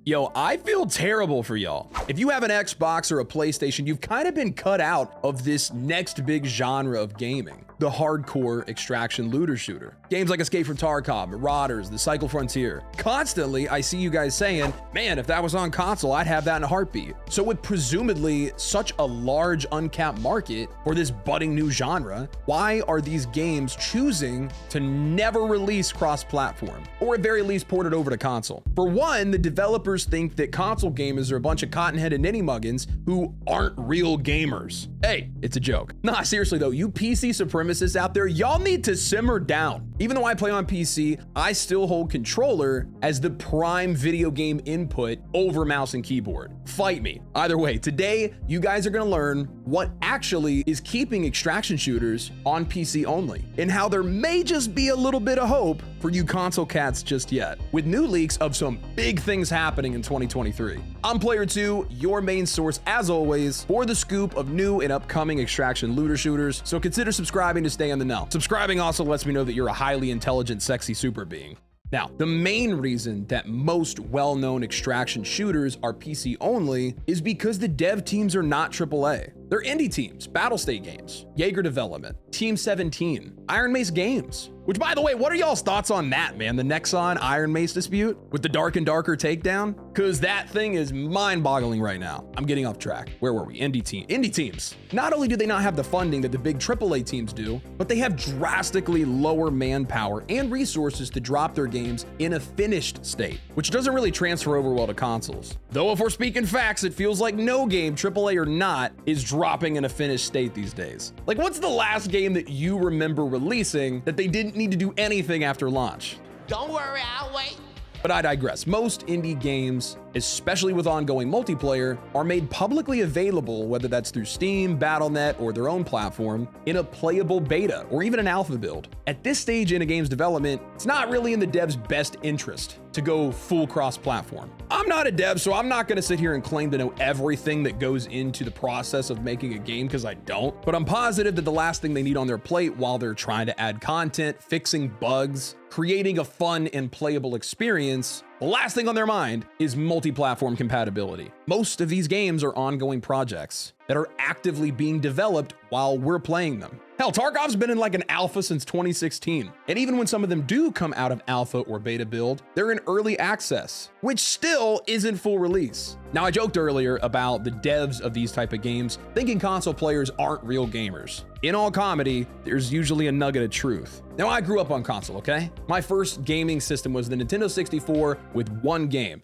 Yo, I feel terrible for y'all. If you have an Xbox or a PlayStation, you've kind of been cut out of this next big genre of gaming, the hardcore extraction looter shooter. Games like Escape from Tarkov, Marauders, The Cycle Frontier. Constantly, I see you guys saying, man, if that was on console, I'd have that in a heartbeat. So with presumably such a large uncapped market for this budding new genre, why are these games choosing to never release cross-platform, or at very least port it over to console? For one, the developers think that console gamers are a bunch of cotton-headed ninny-muggins who aren't real gamers. Hey, it's a joke. Nah, seriously though, you PC supremacists out there, y'all need to simmer down. Even though I play on PC, I still hold controller as the prime video game input over mouse and keyboard. Fight me. Either way, today, you guys are gonna learn what actually is keeping extraction shooters on PC only, and how there may just be a little bit of hope for you console cats just yet, with new leaks of some big things happening in 2023. I'm Player 2, your main source as always for the scoop of new and upcoming extraction looter shooters, so consider subscribing to stay in the know. Subscribing also lets me know that you're a highly intelligent, sexy super being. Now, the main reason that most well-known extraction shooters are PC only is because the dev teams are not AAA. They're indie teams, Battle State Games, Jaeger Development, Team 17, Iron Mace Games. Which, by the way, what are y'all's thoughts on that, man? The Nexon Iron Mace dispute with the Dark and Darker takedown? Because that thing is mind-boggling right now. I'm getting off track. Where were we? Indie teams. Not only do they not have the funding that the big AAA teams do, but they have drastically lower manpower and resources to drop their games in a finished state, which doesn't really transfer over well to consoles. Though if we're speaking facts, it feels like no game, AAA or not, is dropping in a finished state these days. Like, what's the last game that you remember releasing that they didn't need to do anything after launch? Don't worry, I'll wait. But I digress. Most indie games, especially with ongoing multiplayer, are made publicly available, whether that's through Steam, Battle.net, or their own platform, in a playable beta or even an alpha build. At this stage in a game's development, it's not really in the dev's best interest to go full cross-platform. I'm not a dev, so I'm not gonna sit here and claim to know everything that goes into the process of making a game, because I don't. But I'm positive that the last thing they need on their plate while they're trying to add content, fixing bugs, creating a fun and playable experience, the last thing on their mind is multi-platform compatibility. Most of these games are ongoing projects that are actively being developed while we're playing them. Hell, Tarkov's been in like an alpha since 2016. And even when some of them do come out of alpha or beta build, they're in early access, which still isn't full release. Now, I joked earlier about the devs of these type of games thinking console players aren't real gamers. In all comedy, there's usually a nugget of truth. Now, I grew up on console, okay? My first gaming system was the Nintendo 64 with one game.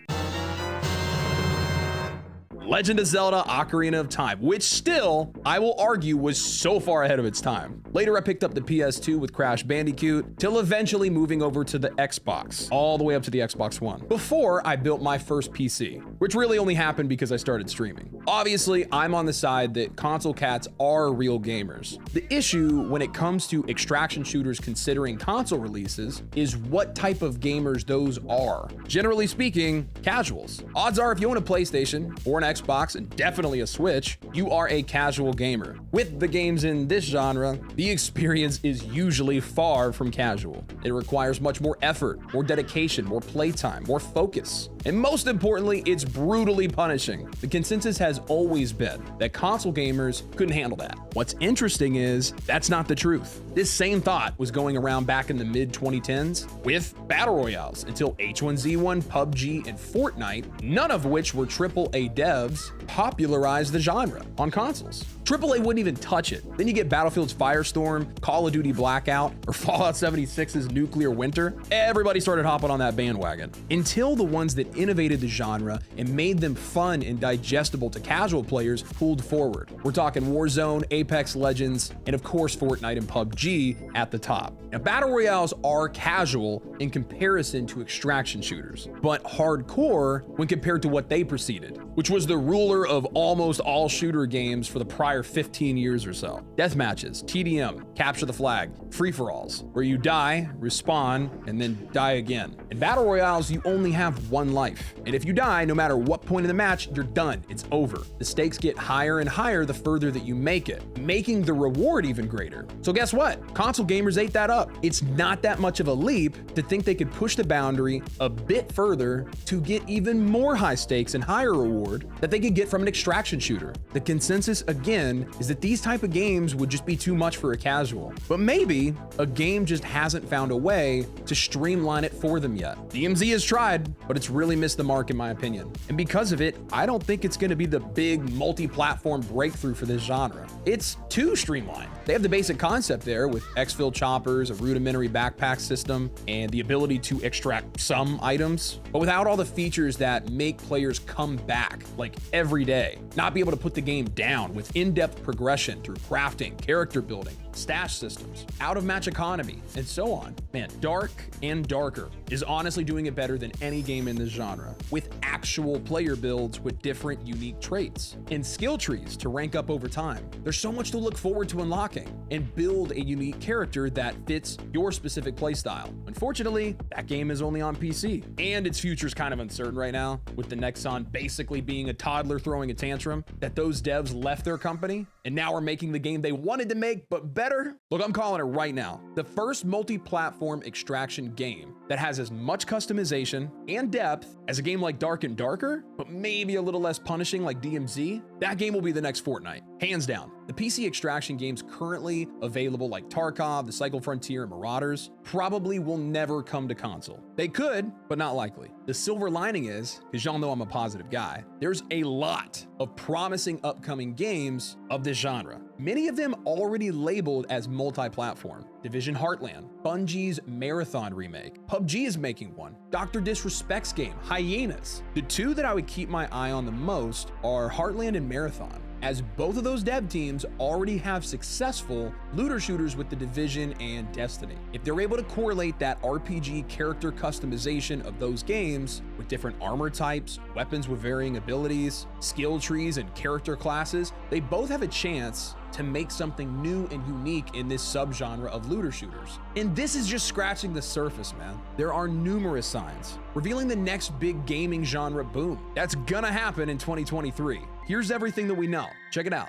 Legend of Zelda: Ocarina of Time, which still, I will argue, was so far ahead of its time. Later, I picked up the PS2 with Crash Bandicoot, till eventually moving over to the Xbox, all the way up to the Xbox One, before I built my first PC, which really only happened because I started streaming. Obviously, I'm on the side that console cats are real gamers. The issue when it comes to extraction shooters considering console releases is what type of gamers those are. Generally speaking, casuals. Odds are if you own a PlayStation or an Xbox, and definitely a Switch, you are a casual gamer. With the games in this genre, the experience is usually far from casual. It requires much more effort, more dedication, more playtime, more focus. And most importantly, it's brutally punishing. The consensus has always been that console gamers couldn't handle that. What's interesting is that's not the truth. This same thought was going around back in the mid-2010s with battle royales until H1Z1, PUBG, and Fortnite, none of which were AAA devs, popularized the genre on consoles. AAA wouldn't even touch it. Then you get Battlefield's Firestorm, Call of Duty Blackout, or Fallout 76's Nuclear Winter. Everybody started hopping on that bandwagon. Until the ones that innovated the genre and made them fun and digestible to casual players pulled forward. We're talking Warzone, Apex Legends, and of course Fortnite and PUBG at the top. Now, battle royales are casual in comparison to extraction shooters, but hardcore when compared to what they preceded, which was the ruler father of almost all shooter games for the prior 15 years or so. Death matches, TDM, capture the flag, free-for-alls, where you die, respawn, and then die again. In battle royales, you only have one life. And if you die, no matter what point in the match, you're done. It's over. The stakes get higher and higher the further that you make it, making the reward even greater. So guess what? Console gamers ate that up. It's not that much of a leap to think they could push the boundary a bit further to get even more high stakes and higher reward that they could get from an extraction shooter. The consensus again is that these type of games would just be too much for a casual. But maybe a game just hasn't found a way to streamline it for them yet. DMZ has tried, but it's really missed the mark in my opinion. And because of it, I don't think it's going to be the big multi-platform breakthrough for this genre. It's too streamlined. They have the basic concept there with exfil choppers, a rudimentary backpack system, and the ability to extract some items, but without all the features that make players come back like every day. Not be able to put the game down with in-depth progression through crafting, character building, stash systems, out-of-match economy, and so on. Man, Dark and Darker is honestly doing it better than any game in this genre, with actual player builds with different unique traits and skill trees to rank up over time. There's so much to look forward to unlocking and build a unique character that fits your specific playstyle. Unfortunately, that game is only on PC, and its future's kind of uncertain right now, with the Nexon basically being a toddler throwing a tantrum, that those devs left their company and now are making the game they wanted to make, but better. Look, I'm calling it right now. The first multi-platform extraction game that has as much customization and depth as a game like Dark and Darker, but maybe a little less punishing like DMZ, that game will be the next Fortnite, hands down. The PC extraction games currently available like Tarkov, The Cycle Frontier, and Marauders probably will never come to console. They could, but not likely. The silver lining is, because y'all know I'm a positive guy, there's a lot of promising upcoming games of this genre. Many of them already labeled as multi-platform. Division Heartland, Bungie's Marathon remake, PUBG is making one, Dr. Disrespect's game, Hyenas. The two that I would keep my eye on the most are Heartland and Marathon, as both of those dev teams already have successful looter shooters with The Division and Destiny. If they're able to correlate that RPG character customization of those games with different armor types, weapons with varying abilities, skill trees, and character classes, they both have a chance to make something new and unique in this subgenre of looter shooters. And this is just scratching the surface, man. There are numerous signs revealing the next big gaming genre boom that's gonna happen in 2023. Here's everything that we know. Check it out.